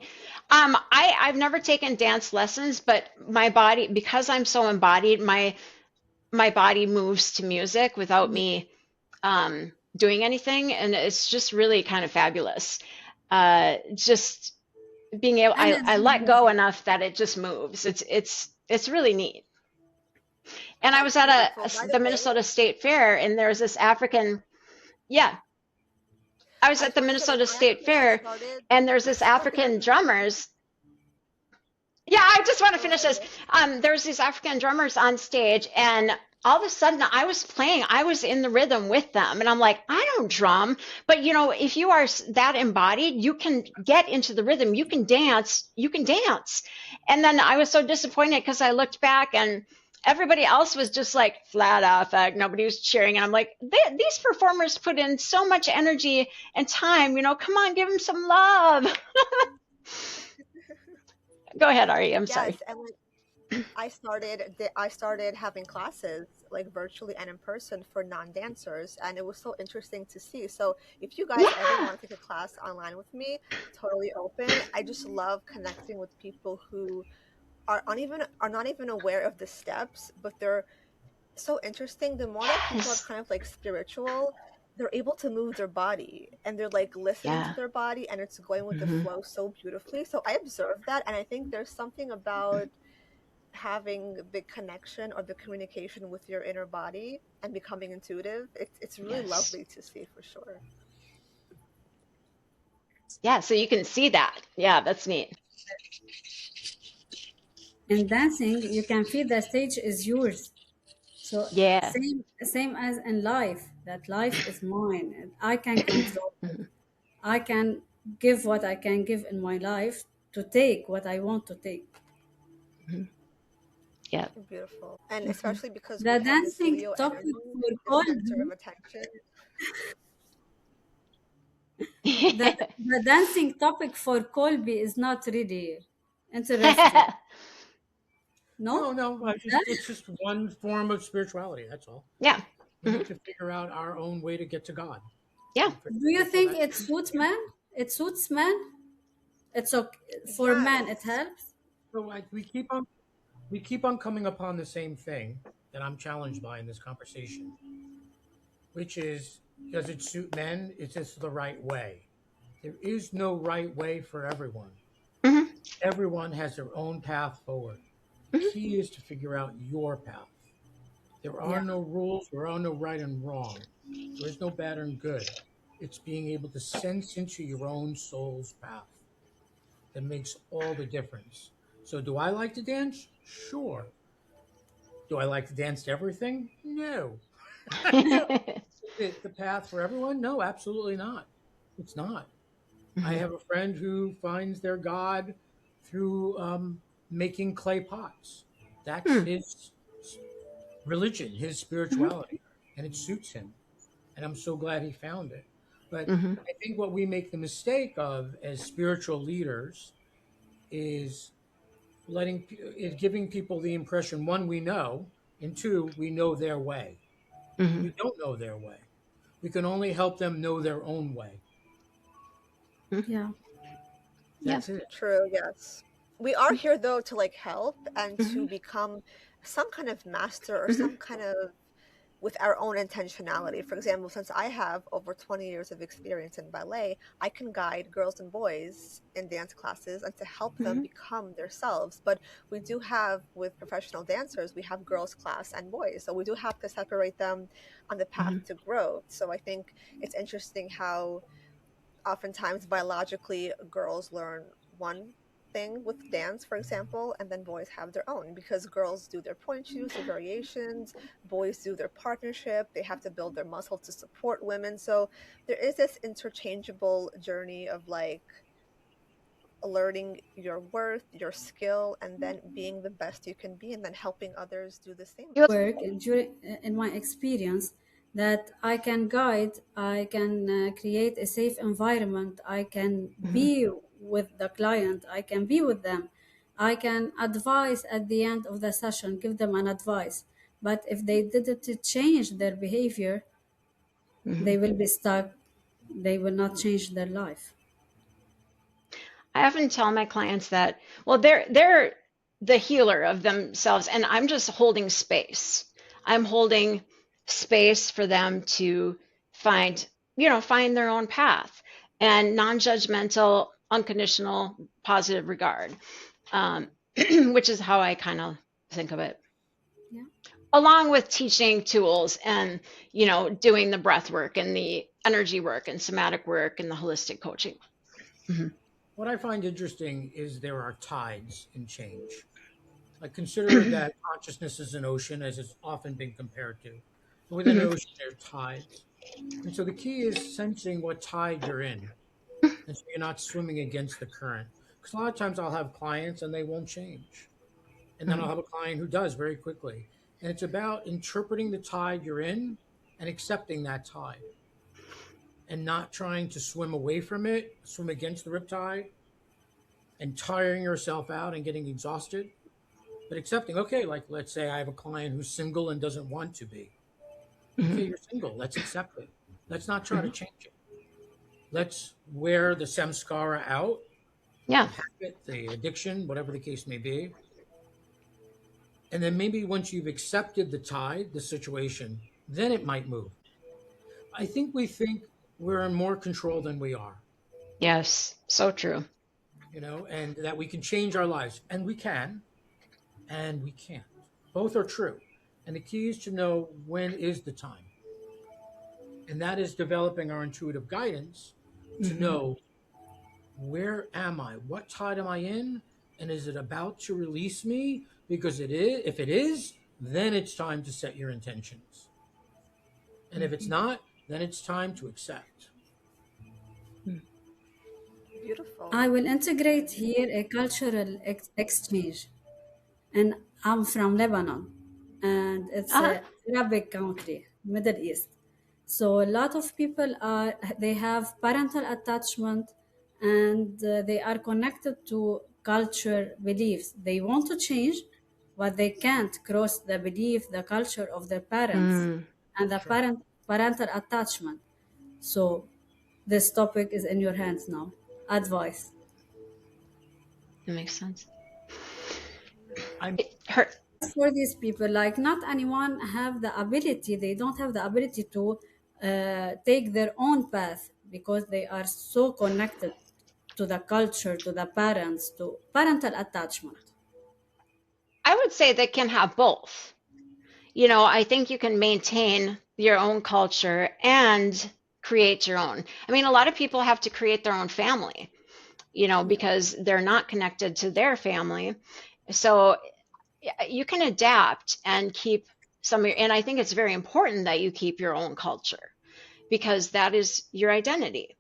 I've never taken dance lessons, but my body, because I'm so embodied, my body moves to music without me doing anything, and it's just really kind of fabulous. Just being able, And I let go enough that it just moves. It's really neat. And I That's was at beautiful. By the the way, Minnesota State Fair, and there's this African. Yeah, I was I at just the want to say like Minnesota I State actually Fair, started. and there's this Oh, go ahead. African drummers. Yeah, I just want to Go finish ahead. this. There's these African drummers on stage, and all of a sudden I was playing, I was in the rhythm with them, and I'm like, I don't drum, but if you are that embodied, you can get into the rhythm, you can dance. And then I was so disappointed because I looked back and everybody else was just like flat affect, nobody was cheering, and I'm like, these performers put in so much energy and time, come on, give them some love. Go ahead, Ari, I'm sorry. Yes, and like I started having classes like virtually and in person for non-dancers, and it was so interesting to see. So if you guys ever Yeah. want to take a class online with me, totally open. I just love connecting with people who are not even aware of the steps, but they're so interesting. The more that people are Yes. kind of like spiritual, they're able to move their body and they're like listening to Yeah. their body and it's going with the Hmm. flow so beautifully. So I observed that, and I think there's something about having the connection or the communication with your inner body and becoming intuitive. It's really Yes. lovely to see for sure. Yeah. So you can see that. Yeah, that's neat. in dancing, you can feel the stage is yours. So Yeah. same as in life, that life is mine and I can control it. Mhm. I can give what I can give in my life to take what I want to take. Mhm. Yeah. Beautiful. And especially because The we have this dancing Leo topic energy, for the center Colby, of attention. the dancing topic for Colby is not really interesting. No? No. It's just one form of spirituality. That's all. Yeah. We need to figure out our own way to get to God. Yeah. And for Do you people, think that- it suits men? It suits men? It's okay for men. It Yes. helps. So we keep on coming upon the same thing that I'm challenged by in this conversation, which is, does it suit men? Is this the right way? There is no right way for everyone. Mhm. Everyone has their own path forward. The key is to figure out your path. There are Yeah. no rules. There are no right and wrong. There is no bad and good. It's being able to sense into your own soul's path that makes all the difference. So, do I like to dance? Sure. Do I like to dance to everything? No. The path for everyone? No, absolutely not. It's not. I have a friend who finds their God through making clay pots. That's his religion, his spirituality, and it suits him. And I'm so glad he found it. But I think what we make the mistake of as spiritual leaders is giving people the impression, one, we know, and two, we know their way. We don't know their way. We can only help them know their own way. Yeah. That's it. True, yes. We are here though to like help and to become some kind of master or some kind of with our own intentionality. For example, since I have over 20 years of experience in ballet, I can guide girls and boys in dance classes and to help them become themselves. But we do have, with professional dancers, we have girls class and boys. So we do have to separate them on the path to growth. So I think it's interesting how oftentimes biologically girls learn one thing with dance, for example, and then boys have their own because girls do their point shoots, their variations, boys do their partnership, they have to build their muscle to support women. So there is this interchangeable journey of like learning your worth, your skill, and then being the best you can be, and then helping others do the same. Work in my experience that I can guide, I can create a safe environment, I can be with the client, I can be with them, I can advise at the end of the session, give them an advice. But if they didn't change their behavior, they will be stuck. They will not change their life. I often tell my clients that, well, they're the healer of themselves, and I'm just holding space. I'm holding space for them to find their own path and non-judgmental, unconditional, positive regard, which is how I kind of think of it. Yeah. Along with teaching tools and, doing the breath work and the energy work and somatic work and the holistic coaching. What I find interesting is there are tides in change. Like consider that consciousness is an ocean, as it's often been compared to. Within an ocean, there are tides. And so the key is sensing what tide you're in. And so you're not swimming against the current. Because a lot of times I'll have clients and they won't change. And then I'll have a client who does very quickly. And it's about interpreting the tide you're in and accepting that tide. And not trying to swim away from it, swim against the riptide, and tiring yourself out and getting exhausted. But accepting, okay, like let's say I have a client who's single and doesn't want to be. Okay, you're single. Let's accept it. Let's not try to change it. Let's wear the samskara out. Yeah. The habit, the addiction, whatever the case may be. And then maybe once you've accepted the tide, the situation, then it might move. I think we think we're in more control than we are. Yes, so true. And that we can change our lives. And we can, and we can't. Both are true. And the key is to know when is the time. And that is developing our intuitive guidance to know, where am I? What tide am I in? And is it about to release me? Because if it is, then it's time to set your intentions. And if it's not, then it's time to accept. Beautiful. I will integrate here a cultural exchange. And I'm from Lebanon, and it's Uh-huh. a Arabic country, Middle East. So a lot of people they have parental attachment, and they are connected to culture beliefs. They want to change, but they can't cross the belief, the culture of their parents, Mm, and the parental attachment. So this topic is in your hands now. Advice. that makes sense. I'm It hurt. For these people, like not anyone have the ability, they don't have the ability to take their own path because they are so connected to the culture, to the parents, to parental attachment. I would say they can have both. You know, I think you can maintain your own culture and create your own. I mean, a lot of people have to create their own family, you know, because they're not connected to their family. So you can adapt and keep some of your, and I think it's very important that you keep your own culture because that is your identity.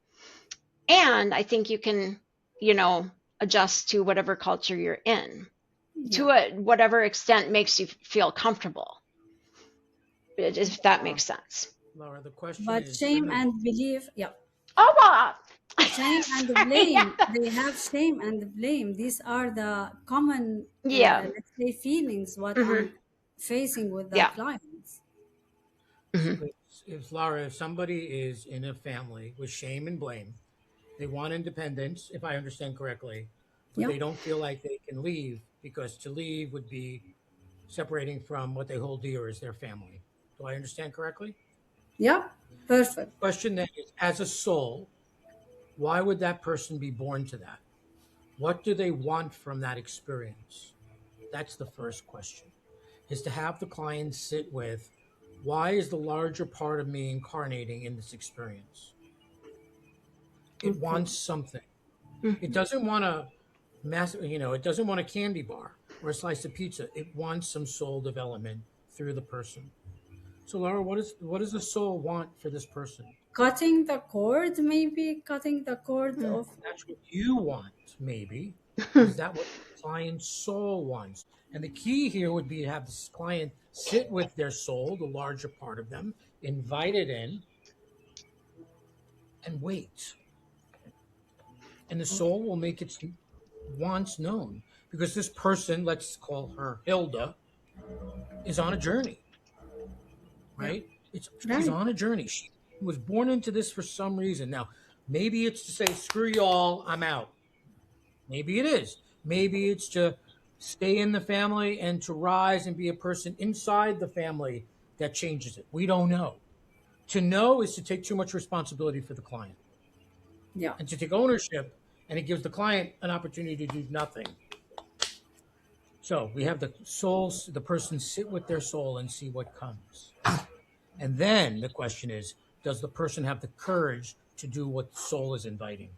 And I think you can, you know, adjust to whatever culture you're in to whatever extent makes you feel comfortable, if that makes sense. Laura, the question But is, shame and belief, Oh, wow. shame and blame, they have shame and blame. These are the common Yeah. let's say feelings what Mhm. I'm facing with the Yeah. clients. Mhm. if Laura, if somebody is in a family with shame and blame, they want independence, if I understand correctly, but Yeah. they don't feel like they can leave because to leave would be separating from what they hold dear as their family. Do I understand correctly? Yeah, perfect. Question then is, as a soul, why would that person be born to that? What do they want from that experience? That's the first question, is to have the client sit with, why is the larger part of me incarnating in this experience? It wants something. It doesn't want a it doesn't want a candy bar or a slice of pizza. It wants some soul development through the person. So Laura, what does the soul want for this person? Cutting the cord, maybe cutting the cord of That's what you want, maybe. Is that what the client's soul wants? And the key here would be to have this client sit with their soul, the larger part of them, invite it in, and wait. And the soul will make its wants known. Because this person, let's call her Hilda, is on a journey, right? She's right. on a journey. She was born into this for some reason. Now, maybe it's to say, screw y'all, I'm out. Maybe it is. Maybe it's to stay in the family and to rise and be a person inside the family that changes it. We don't know. To know is to take too much responsibility for the client. Yeah. And to take ownership, and it gives the client an opportunity to do nothing. So we have the souls, the person sit with their soul and see what comes. And then the question is, does the person have the courage to do what the soul is inviting?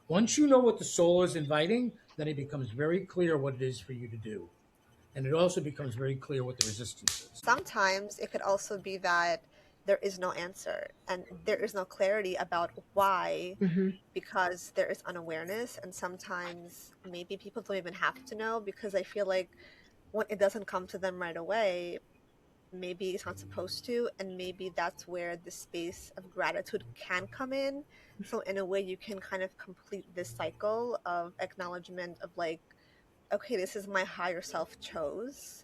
Once you know what the soul is inviting, then it becomes very clear what it is for you to do. And it also becomes very clear what the resistance is. Sometimes it could also be that there is no answer and there is no clarity about why, because there is unawareness. And sometimes maybe people don't even have to know, because I feel like when it doesn't come to them right away, maybe it's not supposed to, and maybe that's where the space of gratitude can come in. So in a way you can kind of complete this cycle of acknowledgement of like, okay, this is my higher self chose.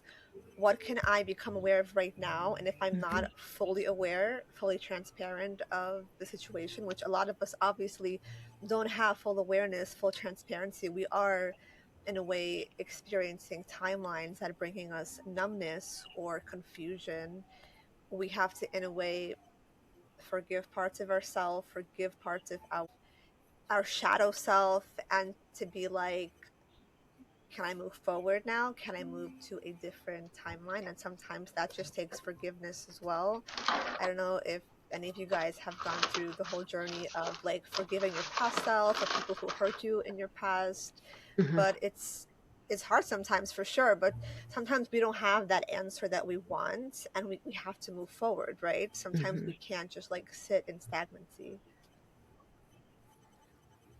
What can I become aware of right now? And if I'm not fully aware, fully transparent of the situation, which a lot of us obviously don't have full awareness, full transparency, we are in a way experiencing timelines that are bringing us numbness or confusion. We have to in a way forgive parts of ourselves, forgive parts of our shadow self, and to be like, can I move forward now? Can I move to a different timeline? And sometimes that just takes forgiveness as well. I don't know if any of you guys have gone through the whole journey of like forgiving your past self or people who hurt you in your past, but it's hard sometimes for sure, but sometimes we don't have that answer that we want, and we have to move forward, right? Sometimes we can't just like sit in stagnancy.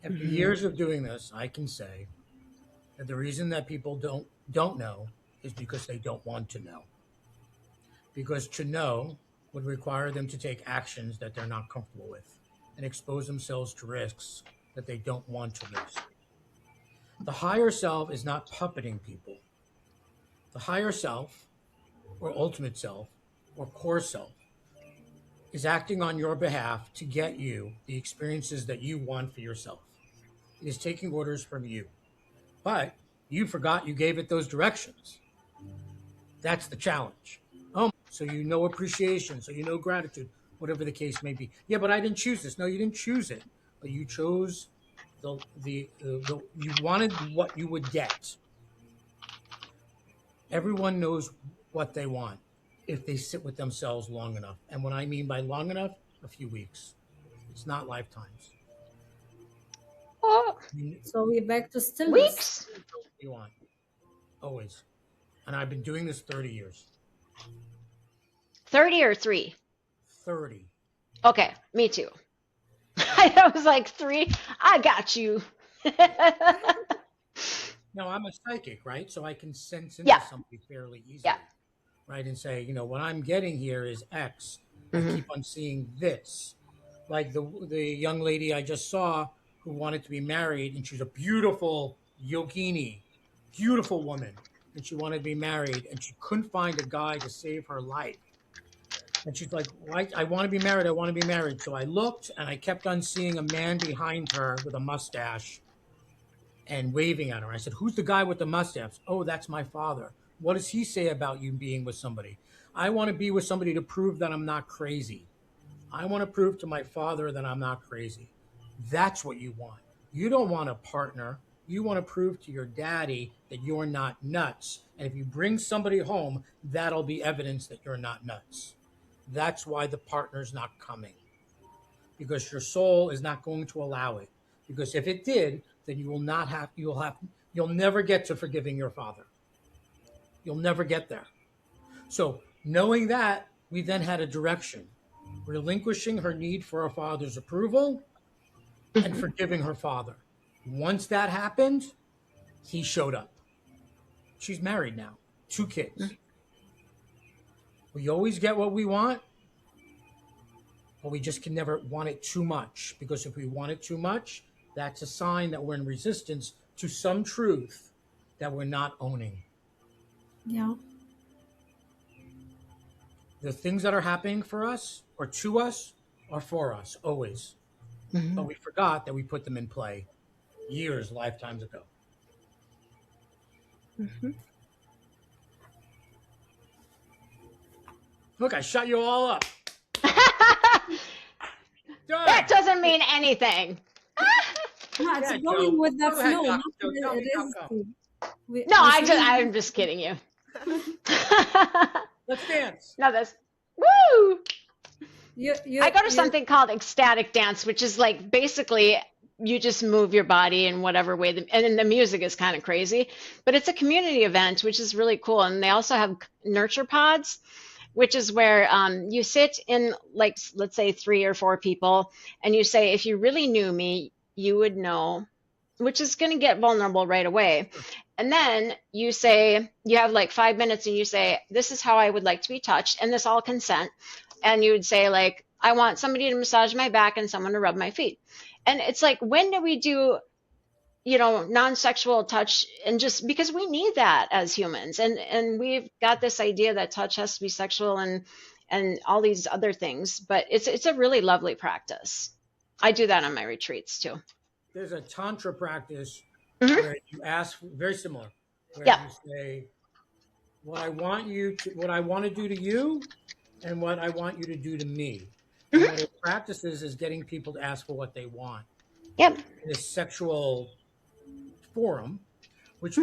After years of doing this, I can say And the reason that people don't know is because they don't want to know. Because to know would require them to take actions that they're not comfortable with and expose themselves to risks that they don't want to risk. The higher self is not puppeting people. The higher self, or ultimate self, or core self, is acting on your behalf to get you the experiences that you want for yourself. It is taking orders from you. But you forgot you gave it those directions. That's the challenge. So you know appreciation, so you know gratitude, whatever the case may be. Yeah, but I didn't choose this. No, you didn't choose it. But you chose you wanted what you would get. Everyone knows what they want if they sit with themselves long enough. And what I mean by long enough, a few weeks. It's not lifetimes. Oh, So we're back to stillness. weeks. You want. Always. And I've been doing this 30 years. 30 or 3? 30. Okay, me too. I was like 3. I got you. Now, I'm a psychic, right? So I can sense into Yeah. somebody fairly easily. Yeah. Right? And say, what I'm getting here is X. Mhm. I keep on seeing this. Like the young lady I just saw who wanted to be married, and she's a beautiful yogini, beautiful woman. And she wanted to be married, and she couldn't find a guy to save her life. And she's like, I want to be married. I want to be married. So I looked, and I kept on seeing a man behind her with a mustache and waving at her. I said, who's the guy with the mustache? Oh, that's my father. What does he say about you being with somebody? I want to be with somebody to prove that I'm not crazy. I want to prove to my father that I'm not crazy. That's what you want. You don't want a partner. You want to prove to your daddy that you're not nuts. And if you bring somebody home, that'll be evidence that you're not nuts. That's why the partner's not coming. Because your soul is not going to allow it. Because if it did, then you'll never get to forgiving your father. You'll never get there. So knowing that, we then had a direction. Relinquishing her need for her father's approval and forgiving her father. Once that happened, he showed up. She's married now, 2 kids. We always get what we want, but we just can never want it too much. Because if we want it too much, that's a sign that we're in resistance to some truth that we're not owning. Yeah. The things that are happening for us or to us are for us, always. Mhm. But we forgot that we put them in play years, lifetimes ago. Mhm. Look, I shut you all up. Done. That doesn't mean anything. No, it's Yeah, going Joe. with the Go ahead, flow, Doc. not Joe, tell me how resisting. No, I'm just kidding you. Let's dance. No, that's woo. I go to you, something called ecstatic dance, which is like basically you just move your body in whatever way, and then the music is kind of crazy, but it's a community event, which is really cool. And they also have nurture pods, which is where you sit in, like, let's say 3 or 4 people, and you say, if you really knew me, you would know, which is going to get vulnerable right away. And then you say, you have like 5 minutes, and you say, this is how I would like to be touched, and this all consent. And you would say, like, I want somebody to massage my back and someone to rub my feet. And it's like, when do we do, non-sexual touch? And just because we need that as humans. And we've got this idea that touch has to be sexual and all these other things. But it's a really lovely practice. I do that on my retreats too. There's a tantra practice Mhm. where you ask, very similar, where Yeah. you say, what I want to do to you and what I want you to do to me. And what it practices is getting people to ask for what they want. Yep. In a sexual forum, which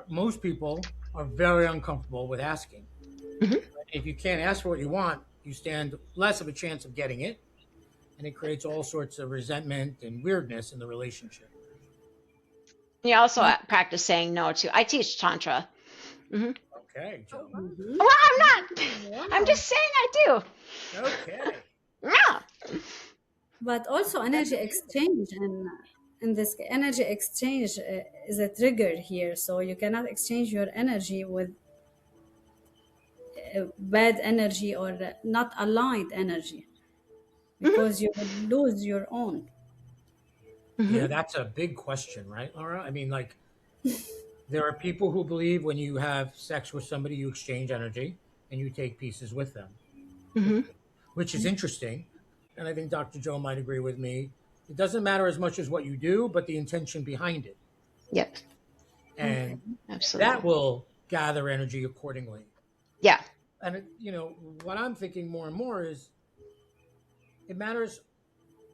most people are very uncomfortable with asking. Mhm. If you can't ask for what you want, you stand less of a chance of getting it. And it creates all sorts of resentment and weirdness in the relationship. You also practice saying no too. I teach tantra. Okay, Joe. Well, I'm not. I'm just saying I do. Okay. Yeah. but also energy exchange and in this energy exchange is a trigger here, so you cannot exchange your energy with bad energy or not aligned energy, because you will lose your own. Yeah, that's a big question, right, Lara? I mean, like, there are people who believe when you have sex with somebody, you exchange energy and you take pieces with them, which is interesting. And I think Dr. Joe might agree with me. It doesn't matter as much as what you do, but the intention behind it. Yep. And Absolutely. that will gather energy accordingly. Yeah. And, what I'm thinking more and more is it matters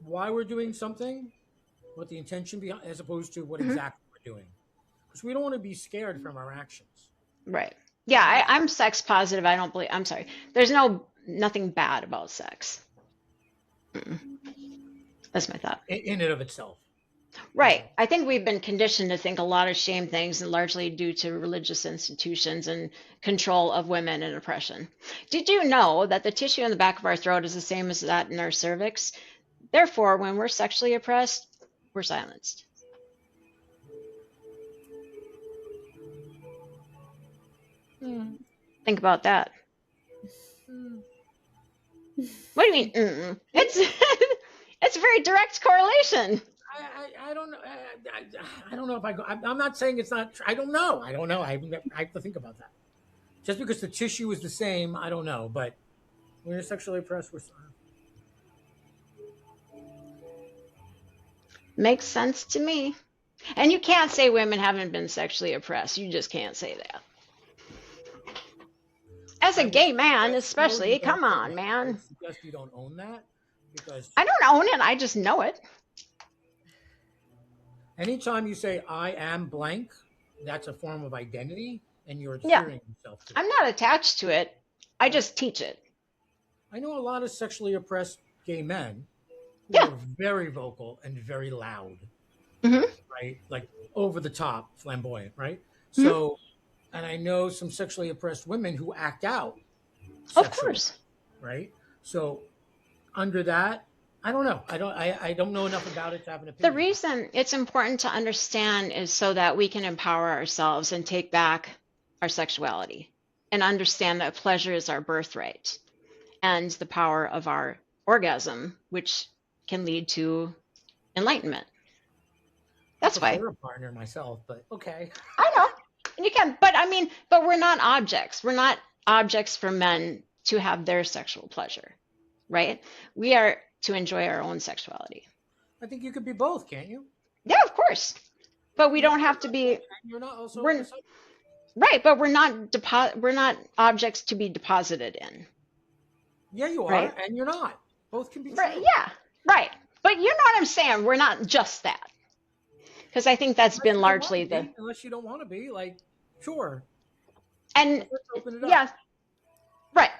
why we're doing something, what the intention behind, as opposed to what exactly we're doing. Because we don't want to be scared from our actions. Right. Yeah, I'm sex positive. I don't believe, I'm sorry. There's nothing bad about sex. That's my thought. In and of itself. Right. I think we've been conditioned to think a lot of shame things, and largely due to religious institutions and control of women and oppression. Did you know that the tissue in the back of our throat is the same as that in our cervix? Therefore, when we're sexually oppressed, we're silenced. Think about that. What do you mean? It's it's a very direct correlation. I don't know. I don't know if I go. I'm not saying it's not. I don't know. I have to think about that. Just because the tissue is the same, I don't know. But when you're sexually oppressed, we're silent. Makes sense to me. And you can't say women haven't been sexually oppressed. You just can't say that. As a gay man, especially, come on, man. I suggest you don't own that, because I don't own it. I just know it. anytime you say I am blank, that's a form of identity, and you're adhering yourself to it. I'm not attached to it. I just teach it. I know a lot of sexually oppressed gay men who are very vocal and very loud, right? Like over the top, flamboyant, right? So, and I know some sexually oppressed women who act out sexually, Of course. right? So under that, I don't know. I don't know enough about it to have an opinion. The reason it's important to understand is so that we can empower ourselves and take back our sexuality and understand that pleasure is our birthright and the power of our orgasm, which can lead to enlightenment. That's why. I prefer a partner myself, but okay. I know. And you can, but we're not objects. We're not objects for men to have their sexual pleasure, right? We are to enjoy our own sexuality. I think you could be both, can't you? Yeah, of course. But we don't have to be. You're not also right, but we're not objects to be deposited in. Yeah, you are, right? And you're not. Both can be true. Right, yeah, right. But you know what I'm saying? We're not just that. Because I think that's been largely the. Unless you don't want to be, like, sure. And let's open it up. yeah, right.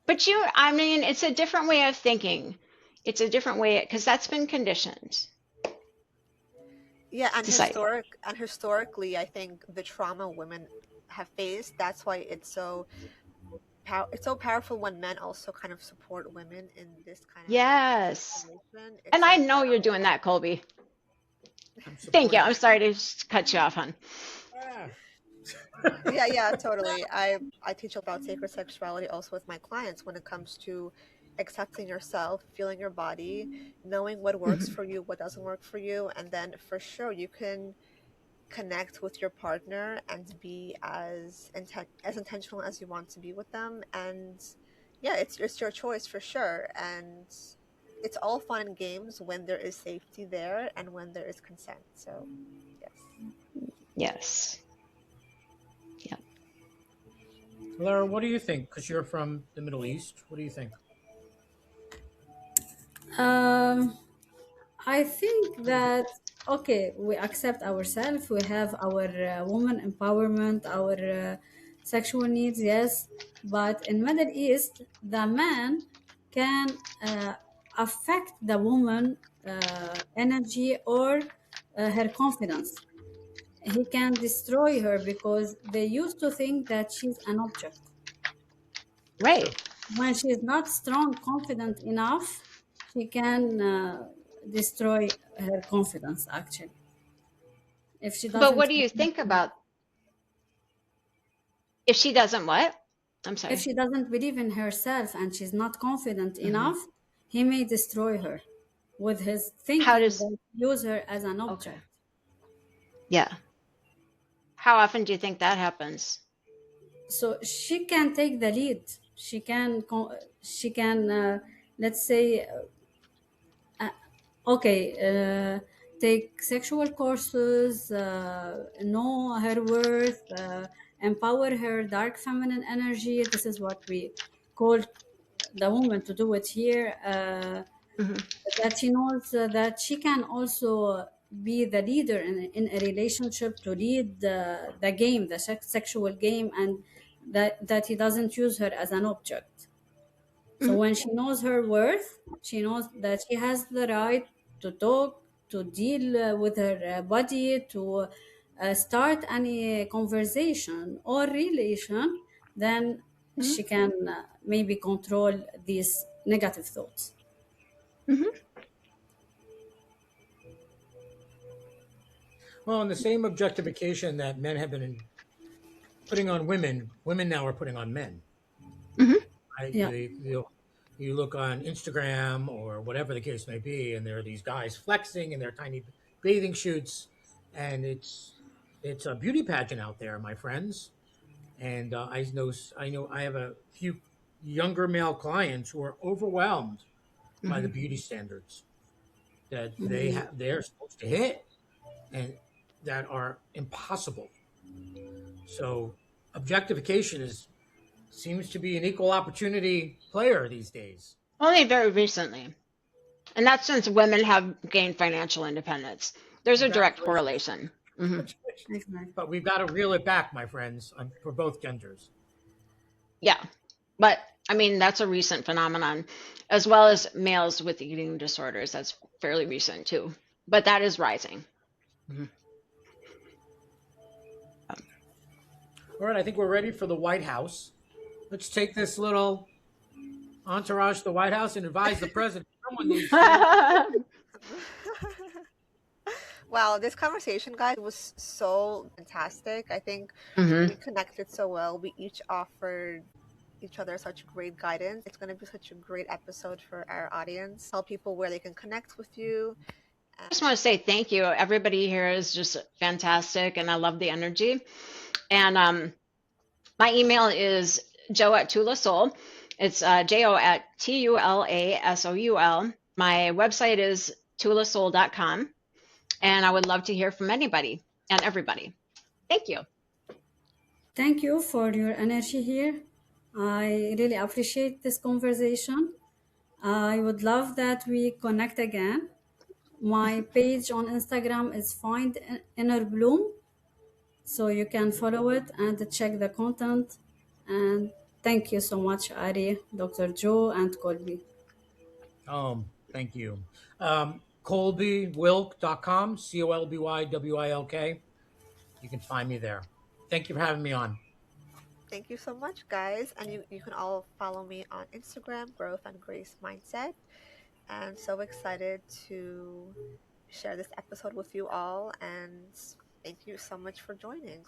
But it's a different way of thinking. It's a different way, because that's been conditioned. Yeah, and historically, I think the trauma women have faced, that's why it's so powerful when men also kind of support women in this kind of situation. And I know you're doing that, Colby. Thank you. I'm sorry to cut you off, hon. Yeah, totally. I teach about sacred sexuality also with my clients when it comes to accepting yourself, feeling your body, knowing what works for you, what doesn't work for you, and then for sure you can connect with your partner and be as intentional as you want to be with them. And yeah, it's your choice for sure. And it's all fun and games when there is safety there and when there is consent. So yes. Yeah. Lara, what do you think? Because you're from the Middle East. What do you think? I think that, okay, we accept ourselves, we have our woman empowerment, our sexual needs, yes, but in Middle East, the man can affect the woman energy or her confidence. He can destroy her because they used to think that she's an object. Right. When she is not strong, confident enough, she can destroy her confidence, actually. If she But what doesn't do you think about if she doesn't what? I'm if sorry. she doesn't believe in herself and she's not confident Mm-hmm. enough, he may destroy her with his How thinking does that use her as an okay. object. Yeah. How often do you think that happens? So she can take the lead. She can let's say take sexual courses, know her worth, empower her dark feminine energy. This is what we call the woman to do it here. Mm-hmm. That she knows that she can also be the leader in a relationship, to lead the game, the sexual game, and that he doesn't use her as an object. So when she knows her worth, she knows that she has the right to talk, to deal with her body, to start any conversation or relation, then Mm-hmm. she can maybe control these negative thoughts. Mm-hmm. Well, in the same objectification that men have been putting on women, women now are putting on men. Mm-hmm. Right? Yeah. You look on Instagram or whatever the case may be, and there are these guys flexing in their tiny bathing suits, and it's a beauty pageant out there, my friends. And I know I have a few younger male clients who are overwhelmed by the beauty standards that they're supposed to hit and that are impossible. So objectification seems to be an equal opportunity player these days. Only very recently. And that's since women have gained financial independence. There's a direct Congratulations. correlation. Mm-hmm. Exactly. But we've got to reel it back, my friends, for both genders. Yeah. But I mean, that's a recent phenomenon, as well as males with eating disorders. That's fairly recent too. But that is rising. Mm-hmm. All right, I think we're ready for the White House. Let's take this little entourage to the White House and advise the president. Someone needs to. Wow, this conversation, guys, was so fantastic. I think Mm-hmm. we connected so well. We each offered each other such great guidance. It's going to be such a great episode for our audience. Tell people where they can connect with you. I just want to say thank you. Everybody here is just fantastic, and I love the energy. And my email is joe@tulasoul. It's jo@tulasoul. My website is tulasoul.com, and I would love to hear from anybody and everybody. Thank you. Thank you for your energy here. I really appreciate this conversation. I would love that we connect again. My page on Instagram is Find Inner Bloom, so you can follow it and check the content. And thank you so much, Ari, Dr. Joe, and Colby. Thank you. ColbyWilk.com, ColbyWilk. You can find me there. Thank you for having me on. Thank you so much, guys. And you can all follow me on Instagram, Growth and Grace Mindset. And so excited to share this episode with you all. And thank you so much for joining.